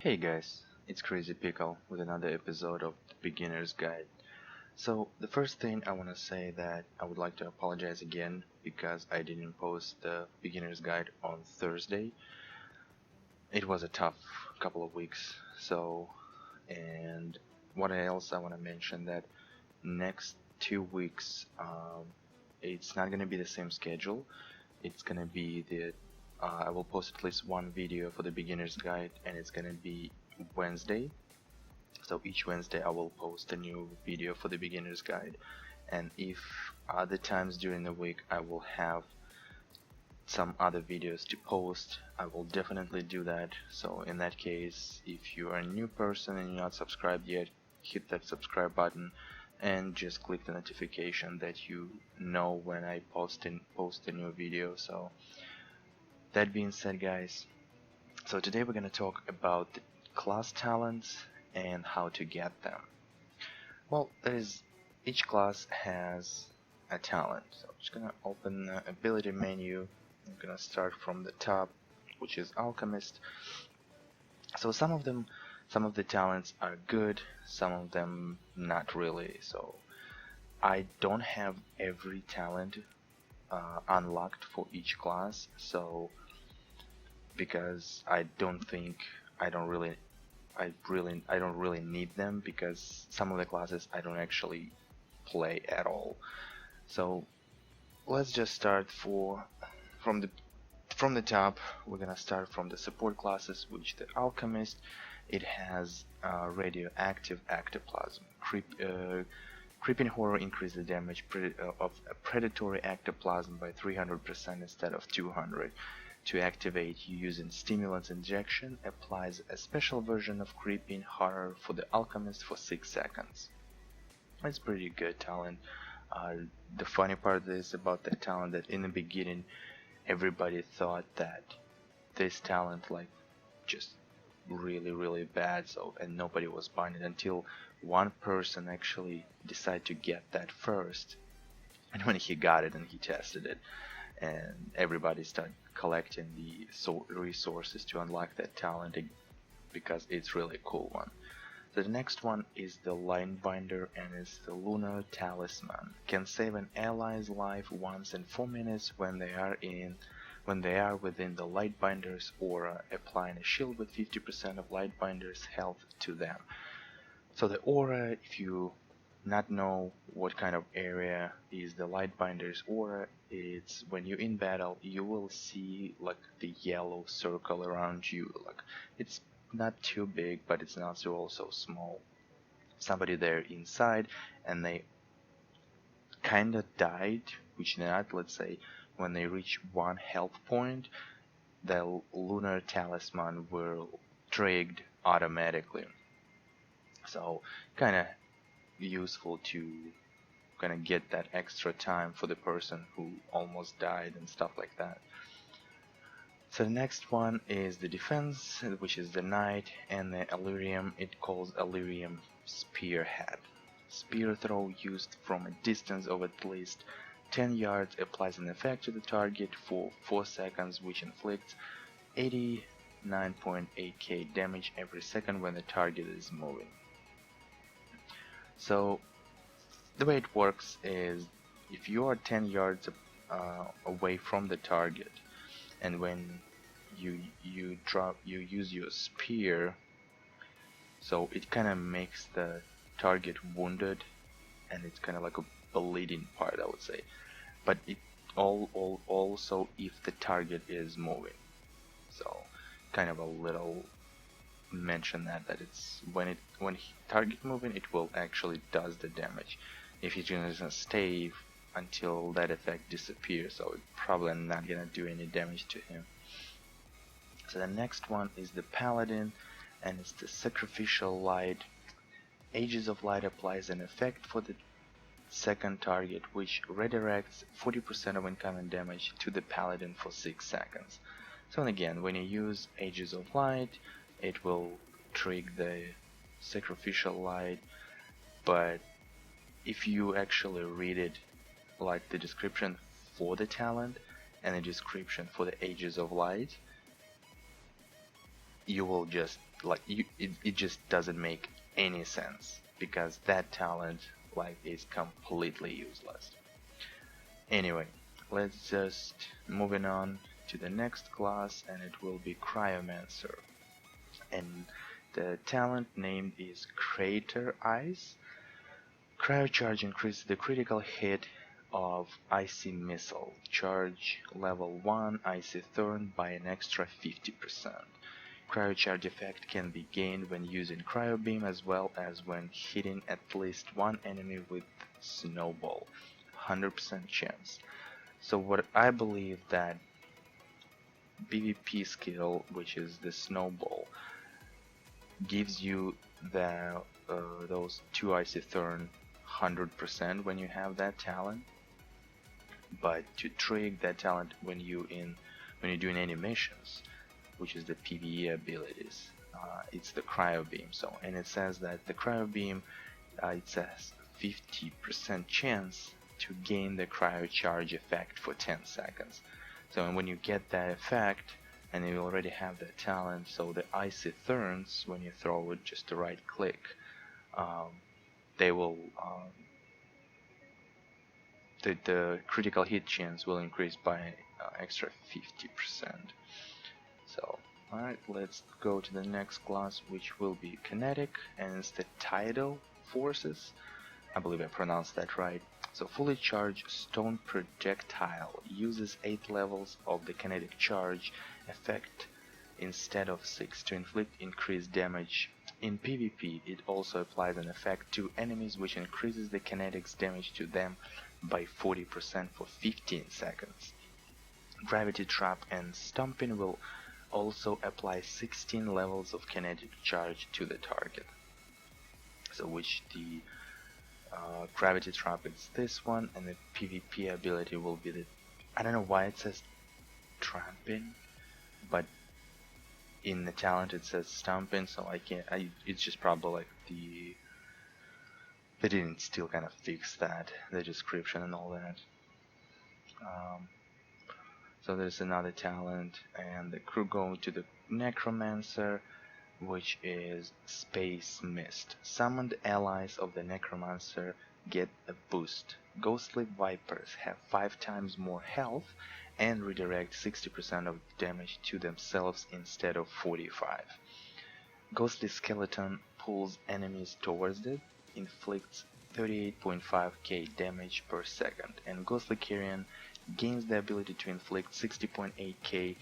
Hey guys, it's Crazy Pickle with another episode of the Beginner's Guide. So the first thing I want to say that I would like to apologize again because I didn't post the Beginner's Guide on Thursday. It was a tough couple of weeks. And what else I want to mention that next 2 weeks it's not going to be the same schedule. It's going to be I will post at least one video for the Beginner's Guide, and it's going to be Wednesday. So each Wednesday I will post a new video for the Beginner's Guide, and if other times during the week I will have some other videos to post, I will definitely do that. So in that case, if you are a new person and you're not subscribed yet, hit that subscribe button and just click the notification that you know when I post a new video. So that being said, guys, so today we're going to talk about the class talents and how to get them. Well, each class has a talent. So I'm just going to open the ability menu. I'm going to start from the top, which is Alchemist. So some of the talents are good, some of them not really. So I don't have every talent unlocked for each class, so because I don't really need them, because some of the classes I don't actually play at all. So let's just start from the top. We're gonna start from the support classes, which the Alchemist. It has radioactive ectoplasm. Creeping Horror increases the damage of a predatory ectoplasm by 300% instead of 200. To activate, you use Stimulant Injection, applies a special version of Creeping Horror for the Alchemist for 6 seconds. It's pretty good talent. The funny part is about that talent that in the beginning everybody thought that this talent just really bad, and nobody was buying it until one person actually decided to get that first, and when he got it and he tested it, and everybody started collecting the resources to unlock that talent because it's really a cool one. So the next one is the Linebinder, and it's the Lunar Talisman. Can save an ally's life once in 4 minutes when they are within the Lightbinder's aura, applying a shield with 50% of Lightbinder's health to them. So the aura, if you not know what kind of area is the Lightbinder's aura, it's when you're in battle you will see like the yellow circle around you. Like, it's not too big, but it's not also small. Somebody there inside and they kinda died, which not, let's say when they reach 1 health point, the Lunar Talisman will trigger automatically. So kinda useful to kinda get that extra time for the person who almost died and stuff like that. So the next one is the defense, which is the Knight, and the Aelerium. It calls Aelerium Spearhead. Spear throw used from a distance of at least 10 yards applies an effect to the target for 4 seconds, which inflicts 89.8k damage every second when the target is moving. So the way it works is, if you are 10 yards away from the target, and when you use your spear, so it kind of makes the target wounded, and it's kind of like a bleeding part, I would say. But it also if the target is moving. So kind of a little mention that it's when target moving, it will actually does the damage. If he's gonna stay until that effect disappears, so it's probably not gonna do any damage to him. So the next one is the Paladin, and it's the Sacrificial Light. Aegis of Light applies an effect for the second target, which redirects 40% of incoming damage to the Paladin for 6 seconds. So again, when you use Aegis of Light, it will trigger the Sacrificial Light, but if you actually read it, like the description for the talent and the description for the Aegis of Light, you will just like it just doesn't make any sense, because that talent like is completely useless. Anyway, let's just moving on to the next class, and it will be Cryomancer, and the talent named is Crater Ice. Cryocharge increases the critical hit of Icy Missile, charge level 1 Icy Thorn by an extra 50%. Cryocharge effect can be gained when using Cryo Beam as well as when hitting at least one enemy with Snowball, 100% chance. So what I believe that PvP skill, which is the Snowball, gives you the those two Icy Thorn 100% when you have that talent, but to trick that talent when you're doing animations, which is the PvE abilities, it's the Cryo Beam. So, and it says that the Cryo Beam, it says 50% chance to gain the Cryo Charge effect for 10 seconds. So when you get that effect, and you already have that talent, so the Icy Thorns, when you throw it, just to right click, they will the critical hit chance will increase by extra 50%. So alright, let's go to the next class, which will be Kinetic, and it's the Tidal Forces. I believe I pronounced that right. So fully charged stone projectile uses 8 levels of the kinetic charge effect instead of 6 to inflict increased damage. In PvP, it also applies an effect to enemies which increases the kinetic's damage to them by 40% for 15 seconds. Gravity Trap and Stomping will also apply 16 levels of kinetic charge to the target. So which the Gravity Trap is this one, and the PvP ability will be the, I don't know why it says Tramping, but in the talent it says Stomping, so it's just probably like they didn't still kind of fix that, the description and all that. So there's another talent, and the crew go to the Necromancer, which is Space Mist. Summoned allies of the Necromancer get a boost. Ghostly Vipers have 5 times more health and redirect 60% of damage to themselves instead of 45. Ghostly Skeleton pulls enemies towards it, inflicts 38.5k damage per second, and Ghostly Carrion gains the ability to inflict 60.9k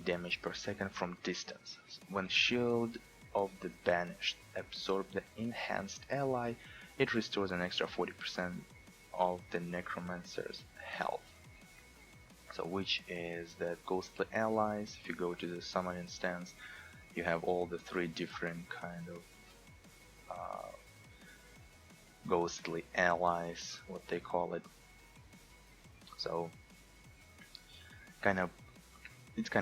damage per second from distance. When Shield of the Banished absorbs the enhanced ally, it restores an extra 40% of the Necromancer's health. So which is the Ghostly Allies. If you go to the summon instance, you have all the 3 different kind of Ghostly Allies, what they call it. So it's kind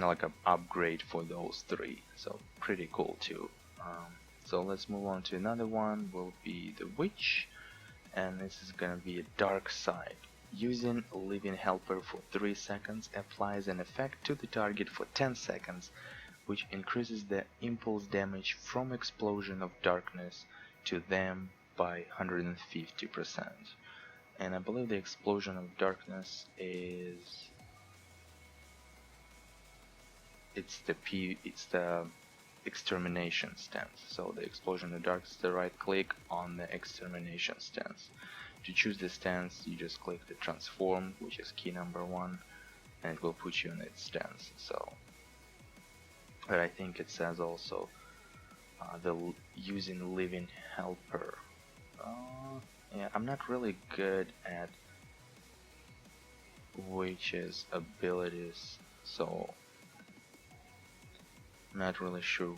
of like an upgrade for those 3, so pretty cool too. So let's move on to another one, will be the Witch, and this is gonna be a Dark Side. Using Living Helper for 3 seconds applies an effect to the target for 10 seconds, which increases the impulse damage from Explosion of Darkness to them by 150%. And I believe the Explosion of Darkness is it's the Extermination stance. So the Explosion of Darkness is the right click on the Extermination stance. To choose the stance, you just click the Transform, which is key number 1, and it will put you in its stance. So, but I think it says also using Living Helper. Yeah, I'm not really good at Witch's abilities, so I'm not really sure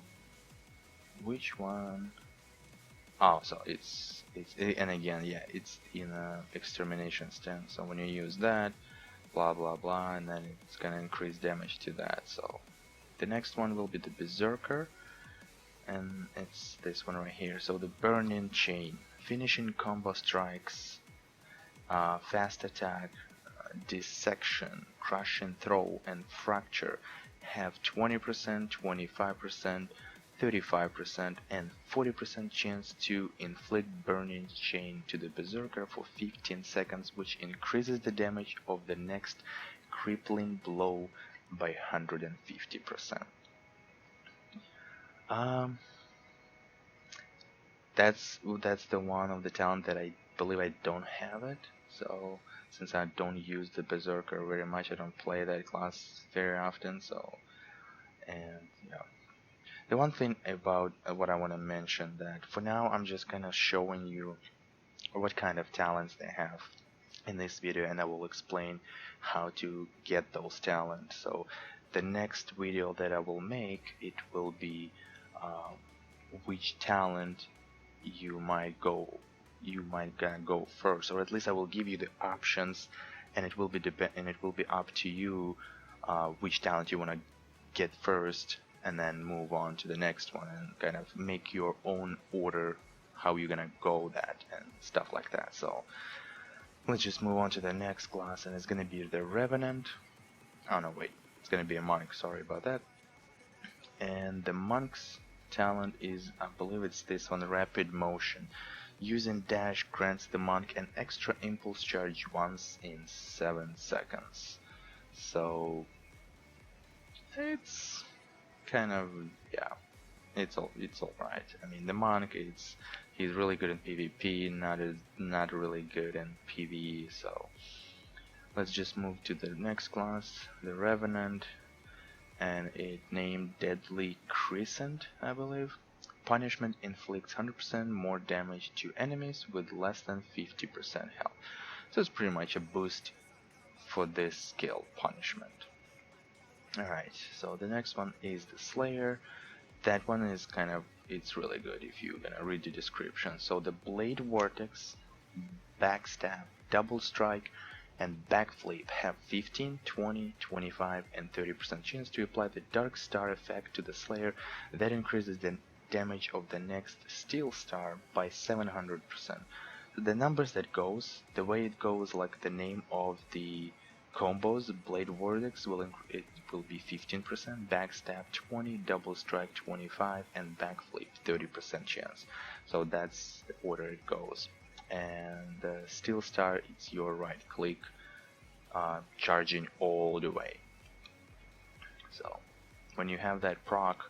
which one. Oh, so and again, yeah, it's in a Extermination stance. So when you use that, blah blah blah, and then it's gonna increase damage to that. So the next one will be the Berserker, and it's this one right here. So the Burning Chain, finishing combo strikes, fast attack, dissection, crush and throw, and fracture have 20%, 25%, 35%, and 40% chance to inflict Burning Chain to the Berserker for 15 seconds, which increases the damage of the next crippling blow by 150%. That's the one of the talent that I believe I don't have it. So since I don't use the Berserker very much, I don't play that class very often. So, and yeah, the one thing about what I want to mention, that for now I'm just kind of showing you what kind of talents they have in this video, and I will explain how to get those talents. So the next video that I will make, it will be which talent you might gonna go first, or at least I will give you the options, and it will be up to you which talent you want to get first, and then move on to the next one, and kind of make your own order how you're gonna go that and stuff like that. So let's just move on to the next class, and it's gonna be the Revenant. Oh no, wait, it's gonna be a monk, sorry about that. And the monk's talent is, I believe it's this one, Rapid Motion. Using dash grants the monk an extra impulse charge once in 7 seconds. So it's kind of, yeah, it's alright. I mean, the monk, he's really good in PvP, not really good in PvE. So let's just move to the next class, the Revenant, and it named Deadly Crescent, I believe. Punishment inflicts 100% more damage to enemies with less than 50% health. So it's pretty much a boost for this skill, Punishment. Alright, so the next one is the Slayer. That one is it's really good if you're gonna read the description. So the Blade Vortex, Backstab, Double Strike, and Backflip have 15, 20, 25, and 30% chance to apply the Dark Star effect to the Slayer that increases the damage of the next Steel Star by 700%. The numbers that goes, the way it goes, like the name of the combos, Blade Vortex will be 15%, Backstab 20, Double Strike 25, and Backflip 30% chance. So that's the order it goes. And the Steel Star, it's your right click, charging all the way. So when you have that proc,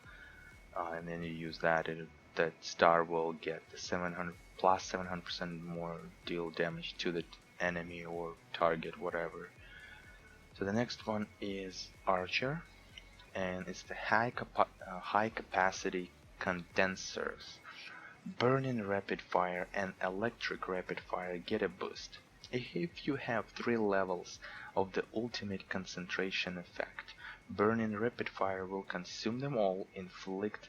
and then you use that, that star will get the 700 plus 700% more deal damage to the enemy or target, whatever. So the next one is Archer, and it's the high capacity condensers. Burning Rapid Fire and Electric Rapid Fire get a boost. If you have 3 levels of the ultimate concentration effect, Burning Rapid Fire will consume them all, inflicting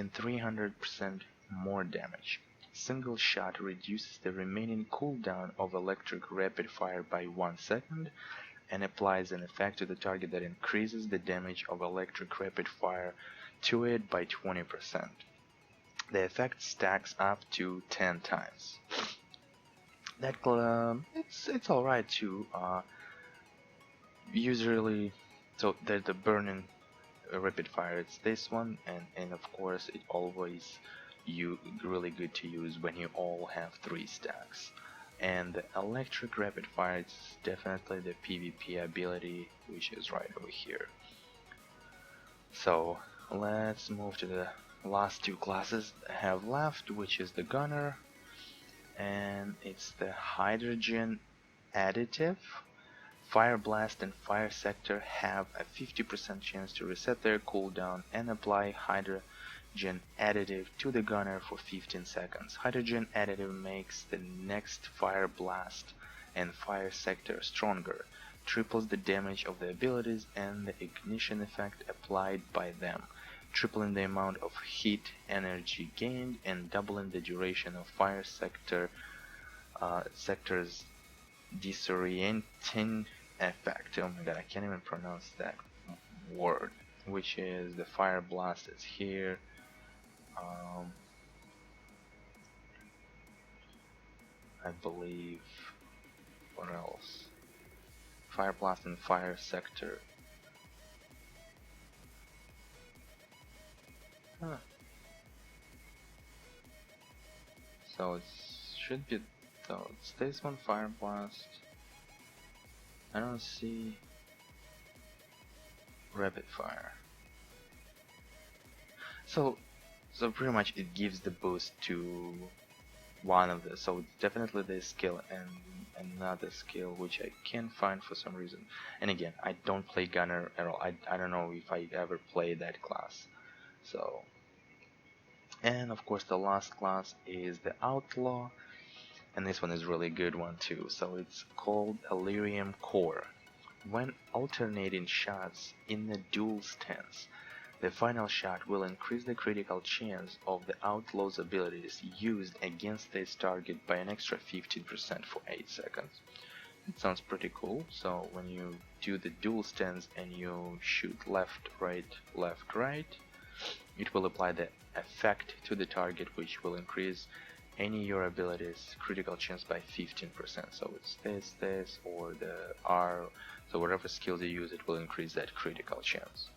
300% more damage. Single shot reduces the remaining cooldown of Electric Rapid Fire by 1 second, and applies an effect to the target that increases the damage of Electric Rapid Fire to it by 20%. The effect stacks up to 10 times. That it's alright too. Usually, so there's the Burning Rapid Fire. It's this one, and of course it always really good to use when you all have 3 stacks. And the Electric Rapid Fire, it's definitely the PvP ability, which is right over here. So let's move to the last 2 classes I have left, which is the Gunner, and it's the Hydrogen Additive. Fire Blast and Fire Sector have a 50% chance to reset their cooldown and apply Hydrogen Additive to the Gunner for 15 seconds. Hydrogen Additive makes the next Fire Blast and Fire Sector stronger, triples the damage of the abilities and the ignition effect applied by them, tripling the amount of heat energy gained and doubling the duration of Fire Sector's disorienting effect. Oh my god, I can't even pronounce that word. Which is the Fire Blast is here. I believe, what else? Fire Blast and Fire Sector. Huh. So it should be, though. It's this one, Fire Blast. I don't see Rapid Fire. So pretty much it gives the boost to one of the, so it's definitely this skill and another skill which I can't find for some reason. And again, I don't play Gunner at all. I don't know if I ever played that class. So, and of course the last class is the Outlaw, and this one is really good one too. So it's called Aelerium Core. When alternating shots in the duel stance, the final shot will increase the critical chance of the Outlaw's abilities used against this target by an extra 15% for 8 seconds. It sounds pretty cool. So when you do the dual stance and you shoot left, right, it will apply the effect to the target, which will increase any your abilities critical chance by 15%. So it's this, or the R, so whatever skills you use, it will increase that critical chance.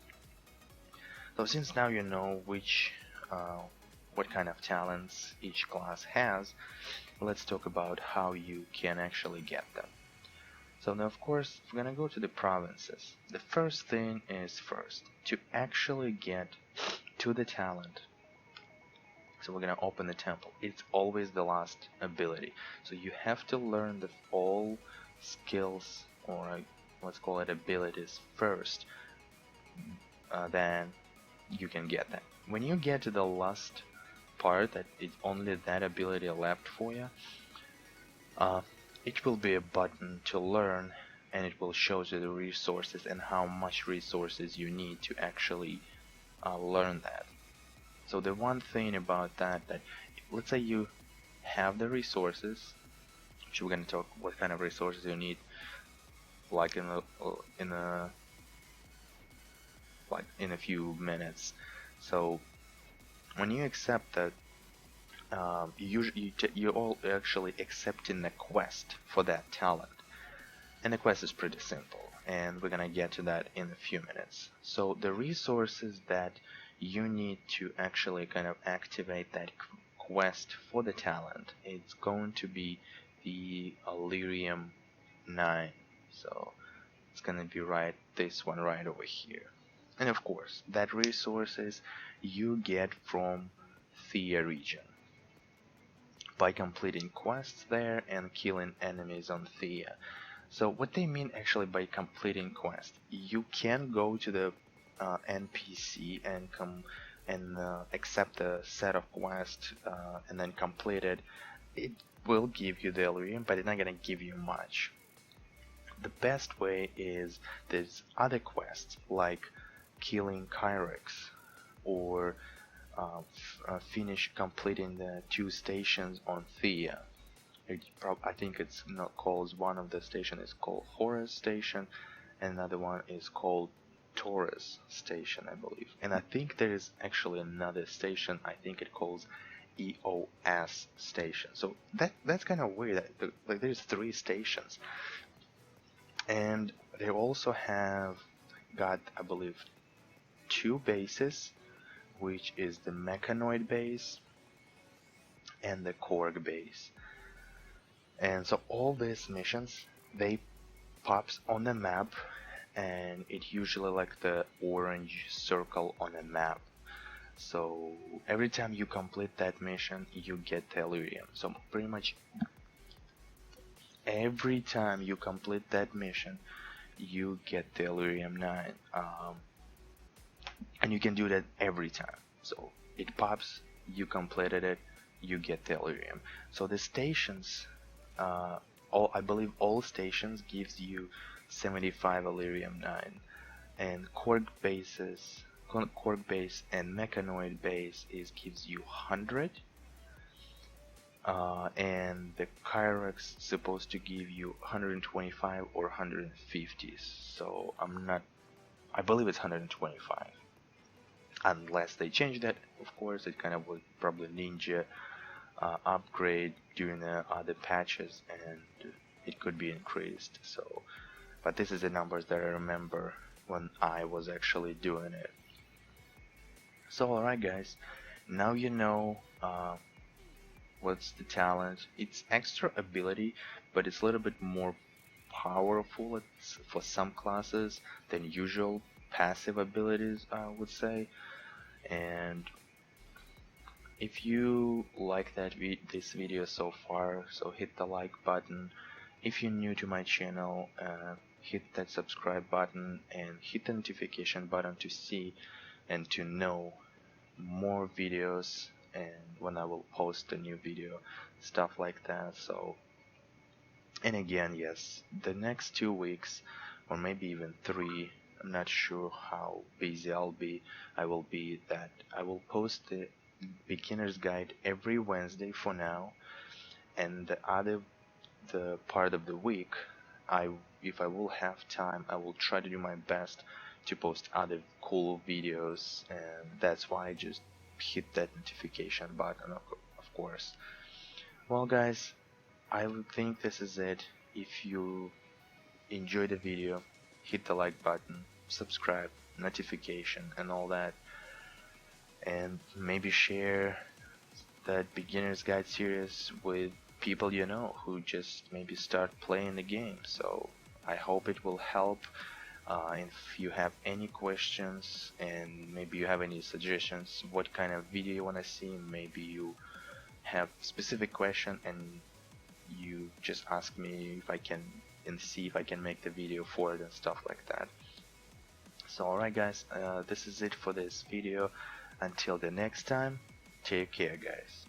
So since now you know what kind of talents each class has, let's talk about how you can actually get them. So now of course we're gonna go to the provinces. The first thing is to actually get to the talent. So we're gonna open the temple. It's always the last ability. So you have to learn all skills, or let's call it abilities first. Then you can get that. When you get to the last part, that it's only that ability left for you, it will be a button to learn, and it will show you the resources and how much resources you need to actually learn that. So the one thing about that let's say you have the resources, which we're going to talk what kind of resources you need, like in a few minutes. So when you accept that, you're all actually accepting the quest for that talent, and the quest is pretty simple, and we're gonna get to that in a few minutes. So the resources that you need to actually kind of activate that quest for the talent, it's going to be the Aelerium 9. So it's gonna be this one right over here. And of course, that resources you get from Thea region by completing quests there and killing enemies on Thea. So what they mean actually by completing quests, you can go to the NPC and accept a set of quests and then complete it. It will give you the Aelerium, but it's not gonna give you much. The best way is there's other quests like killing Kairax, or finish completing the 2 stations on Thea. I think it's not called, one of the stations is called Horus Station, and another one is called Taurus Station, I believe. And I think there is actually another station, I think it calls EOS Station. So that's kind of weird. Like there's 3 stations, and they also have got, I believe, 2 bases, which is the Mechanoid base and the Korg base. And so all these missions, they pops on the map, and it usually like the orange circle on a map. So every time you complete that mission, you get the Aelerium. So pretty much every time you complete that mission, you get the Aelerium 9. And you can do that every time. So it pops, you completed it, you get the Aelerium. So the stations, I believe all stations gives you 75 Aelerium 9, and Korg base and Mechanoid base gives you 100, and the Kairax supposed to give you 125 or 150. So I believe it's 125. Unless they change that, of course, it kind of would probably ninja upgrade during the other patches, and it could be increased. So, but this is the numbers that I remember when I was actually doing it. So alright guys, now you know what's the talent. It's extra ability, but it's a little bit more powerful for some classes than usual passive abilities, I would say. And if you like this video so far, so hit the like button. If you're new to my channel, hit that subscribe button and hit the notification button to see and to know more videos and when I will post a new video, stuff like that. So, and again, yes, the next 2 weeks or maybe even 3, I'm not sure how busy I will be, that I will post the beginner's guide every Wednesday for now, and the part of the week, I if I will have time, I will try to do my best to post other cool videos, and that's why I just hit that notification button, of course. Well guys, I would think this is it. If you enjoyed the video, hit the like button, subscribe, notification and all that, and maybe share that beginner's guide series with people you know who just maybe start playing the game. So I hope it will help. If you have any questions and maybe you have any suggestions what kind of video you want to see, maybe you have specific question and you just ask me if I can, and see if I can make the video for it and stuff like that. So alright guys, this is it for this video. Until the next time, take care guys.